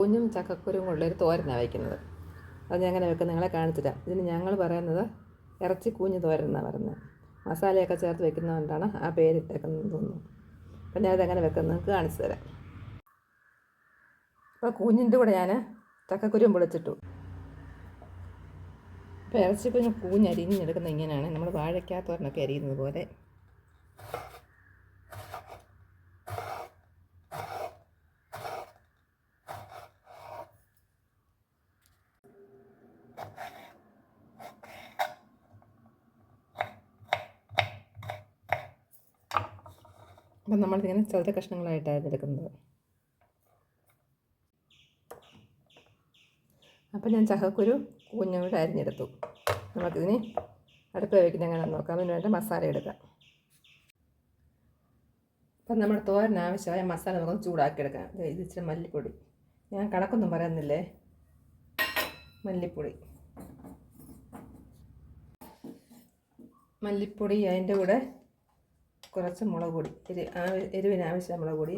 കുഞ്ഞും ചക്കക്കുരും കൊണ്ടൊരു തോരനാണ് വയ്ക്കുന്നത്. അത് ഞാൻ അങ്ങനെ വെക്കുന്നത് നിങ്ങളെ കാണിച്ചു തരാം. ഇതിന് ഞങ്ങൾ പറയുന്നത് ഇറച്ചി കൂഞ്ഞ് തോരൻ എന്നാണ് പറയുന്നത്. മസാലയൊക്കെ ചേർത്ത് വെക്കുന്നതുകൊണ്ടാണ് ആ പേരിട്ടേക്കുന്നത് തോന്നുന്നു. അപ്പം ഞാനിതെങ്ങനെ വെക്കുന്നത് നിങ്ങൾക്ക് കാണിച്ചു തരാം. അപ്പോൾ കൂഞ്ഞിൻ്റെ കൂടെ ഞാൻ ചക്കക്കുരും പൊളിച്ചിട്ടു. അപ്പോൾ ഇറച്ചിക്കുഞ്ഞ് കൂഞ്ഞ് അരിഞ്ഞെടുക്കുന്നത് ഇങ്ങനെയാണ്. നമ്മൾ വാഴയ്ക്കാത്തോരനൊക്കെ അരിയുന്നത് പോലെ. അപ്പം നമ്മളിതിങ്ങനെ ചെറുത കഷ്ണങ്ങളായിട്ടാണ് അരിഞ്ഞെടുക്കുന്നത്. അപ്പം ഞാൻ ചക്കക്കുരു കൂഞ്ഞോട് അരിഞ്ഞെടുത്തു. നമുക്കിതിന് അടുപ്പ് വയ്ക്കുന്ന എങ്ങനെയാണെന്ന് നോക്കാം. അതിന് വേണ്ട മസാല എടുക്കാം. അപ്പം നമ്മുടെ തോരന് ആവശ്യമായ മസാല നമുക്കൊന്ന് ചൂടാക്കിയെടുക്കാം. ഇത് ഇച്ചിരി മല്ലിപ്പൊടി, ഞാൻ കണക്കൊന്നും പറയുന്നില്ലേ, മല്ലിപ്പൊടി അതിൻ്റെ കൂടെ കുറച്ച് മുളക് പൊടി, എരിവിന് ആവശ്യമായ മുളക് പൊടി,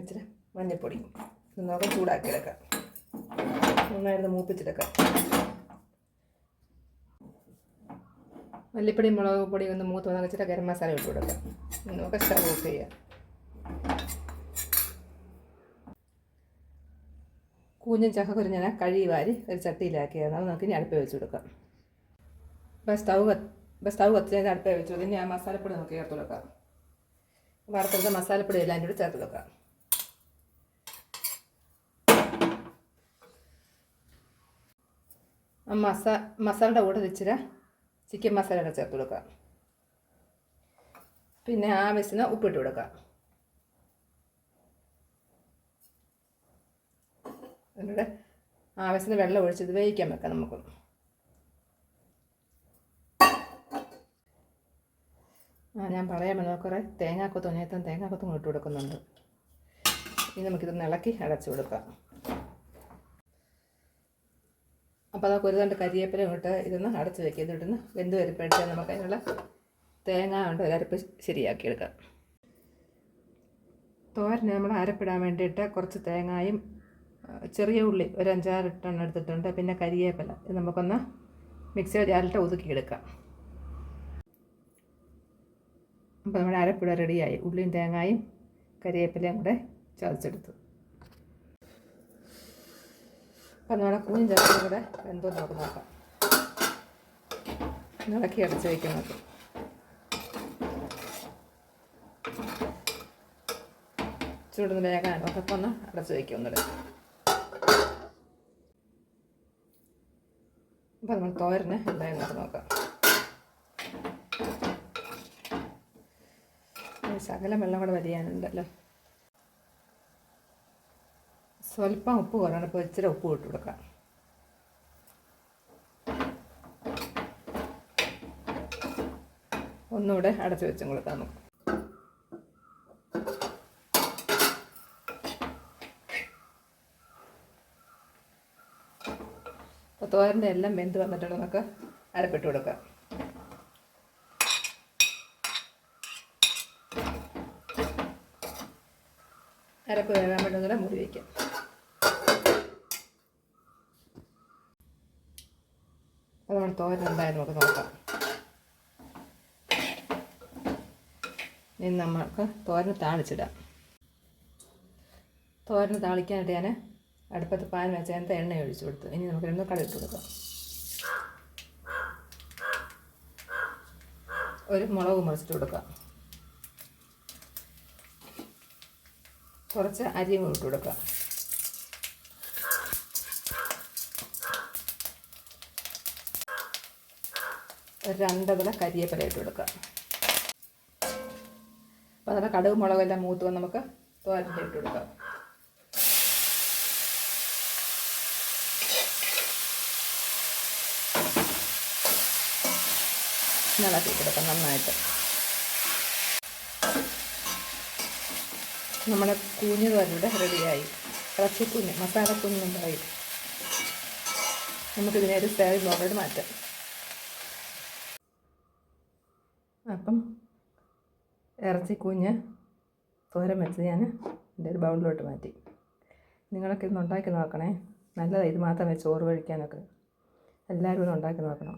ഇച്ചിരി മഞ്ഞൾപ്പൊടി. നമുക്ക് ചൂടാക്കിയെടുക്കാം. നന്നായിട്ട് മൂപ്പിച്ചെടുക്കാം. മല്ലിപ്പൊടി മുളക് പൊടി ഒന്ന് മൂത്ത് വന്നാൽ ഇച്ചിരി ഗരം മസാല ഇട്ട് കൊടുക്കാം. നമുക്ക് സ്റ്റവ് ഓഫ് ചെയ്യാം. കൂഞ്ഞും ചക്കക്കുരും ഞാൻ കഴുകി വാരി ഒരു ചട്ടിയിലാക്കിയാണ്. അത് നമുക്ക് ഇനി അടുപ്പ് വെച്ച് കൊടുക്കാം. ഇപ്പോൾ സ്റ്റവ് കത്തിച്ച് അടുപ്പ് വെച്ച് കൊടുക്കാം. ഇനി ആ മസാലപ്പൊടി നമുക്ക് ചേർത്ത് കൊടുക്കാം. വറുത്തെടുത്ത മസാലപ്പൊടി എല്ലാം കൂടി ചേർത്ത് കൊടുക്കാം. മസാലയുടെ കൂടെ ഇച്ചിരി ചിക്കൻ മസാലയുടെ ചേർത്ത് കൊടുക്കാം. പിന്നെ ആവശ്യത്തിന് ഉപ്പിട്ട് കൊടുക്കാം. അതിലൂടെ ആവശ്യത്തിന് വെള്ളം ഒഴിച്ചത് വേവിക്കാൻ വെക്കാം. നമുക്ക് ഞാൻ പറയാമെന്ന് കുറേ തേങ്ങാക്കൊത്തും ഇട്ട് കൊടുക്കുന്നുണ്ട്. ഇനി നമുക്കിതൊന്ന് ഇളക്കി അടച്ചു കൊടുക്കാം. അപ്പോൾ അതൊക്കെ ഒരു രണ്ട് കരിയേപ്പില ഇട്ട് ഇതൊന്ന് അടച്ച് വയ്ക്കുക. ഇതിട്ടൊന്ന് വെന്ത് വരുമ്പോഴത്തേക്ക് നമുക്ക് അതിനുള്ള തേങ്ങ കൊണ്ട് ഒരരപ്പ് ശരിയാക്കിയെടുക്കാം. തോരന് നമ്മൾ അരപ്പിടാൻ വേണ്ടിയിട്ട് കുറച്ച് തേങ്ങയും ചെറിയ ഉള്ളി ഒരു 5-6 എണ്ണം എടുത്തിട്ടുണ്ട്. പിന്നെ കരിയേപ്പില ഇത് നമുക്കൊന്ന് മിക്സിയുടെ ജാറിലിട്ട് ഒതുക്കിയെടുക്കാം. അപ്പോൾ നമ്മുടെ അരപ്പിട റെഡിയായി. ഉള്ളിയും തേങ്ങയും കരിവേപ്പിലയും കൂടെ ചതച്ചെടുത്തു. അപ്പം നമ്മുടെ കൂഞ്ഞും ചക്കയും കൂടെ വെന്തോ നോക്കാം. ഇളക്കി അടച്ച് വയ്ക്കാൻ നോക്കും. ചൂടുന്ന വേഗം ഒക്കെ ഒന്ന് അടച്ച് വയ്ക്കും ഒന്നിട്ട്. അപ്പം നമ്മൾ തോരന് എന്തായെന്നൊക്കെ നോക്കാം. ശകലം വെള്ളം കൂടെ വലിയാനുണ്ടല്ലോ. സ്വല്പം ഉപ്പ് കുറവാണ്. ഇപ്പോൾ ഇച്ചിരി ഉപ്പ് ഇട്ട് കൊടുക്കാം. ഒന്നുകൂടെ അടച്ചു വെച്ചും കൊടുക്കാം നമുക്ക്. അപ്പോൾ തോരൻ്റെ എല്ലാം വെന്ത് വന്നിട്ടുണ്ട്. നമുക്ക് അരപ്പിട്ട് കൊടുക്കാം. അരപ്പ് വേകാൻ വേണ്ടി ഒന്നുകൂടെ മൂടി വയ്ക്കാം. അത് നമ്മൾ തോരൻ എന്തായാലും നമുക്ക് നോക്കാം. ഇനി നമുക്ക് തോരന് താളിച്ചിടാം. തോരന് താളിക്കാനായിട്ട് ഞാൻ അടുപ്പത്ത് പാൻ വെച്ച് അതിനകത്ത് എണ്ണ ഒഴിച്ചു കൊടുത്തു. ഇനി നമുക്ക് രണ്ട് കടുക് കൊടുക്കാം. ഒരു മുളക് മുറിച്ചിട്ട് കൊടുക്കാം. കുറച്ച് അരിയും ഇട്ട് കൊടുക്കാം. ഒരു 2 ഇല കരിയേപ്പില ഇട്ട് കൊടുക്കാം. അപ്പോൾ അതിൻ്റെ കടുക് മുളകെല്ലാം മൂത്ത് വന്ന് നമുക്ക് തോരൻ്റെ ഇട്ട് കൊടുക്കാം. ഇളക്കി കൊടുക്കാം നന്നായിട്ട്. നമ്മുടെ കൂഞ്ഞ് തോരയുടെ റെഡിയായി. ഇറച്ചിക്കുഞ്ഞ് മസാലക്കുഞ്ഞുണ്ടായി. നമുക്കിതിനെ ഒരു സേവിങ് ബൗളിലോട്ട് മാറ്റാം. അപ്പം ഇറച്ചിക്കൂഞ്ഞ് തോരൻ വെച്ച് ഞാൻ എൻ്റെ ഒരു ബൗളിലോട്ട് മാറ്റി. നിങ്ങളൊക്കെ ഇന്ന് ഉണ്ടാക്കി നോക്കണേ. നല്ലതാണ് ഇത് മാത്രം വെച്ച് ചോറ് കഴിക്കാനൊക്കെ. എല്ലാവരും ഒന്ന് ഉണ്ടാക്കി നോക്കണം.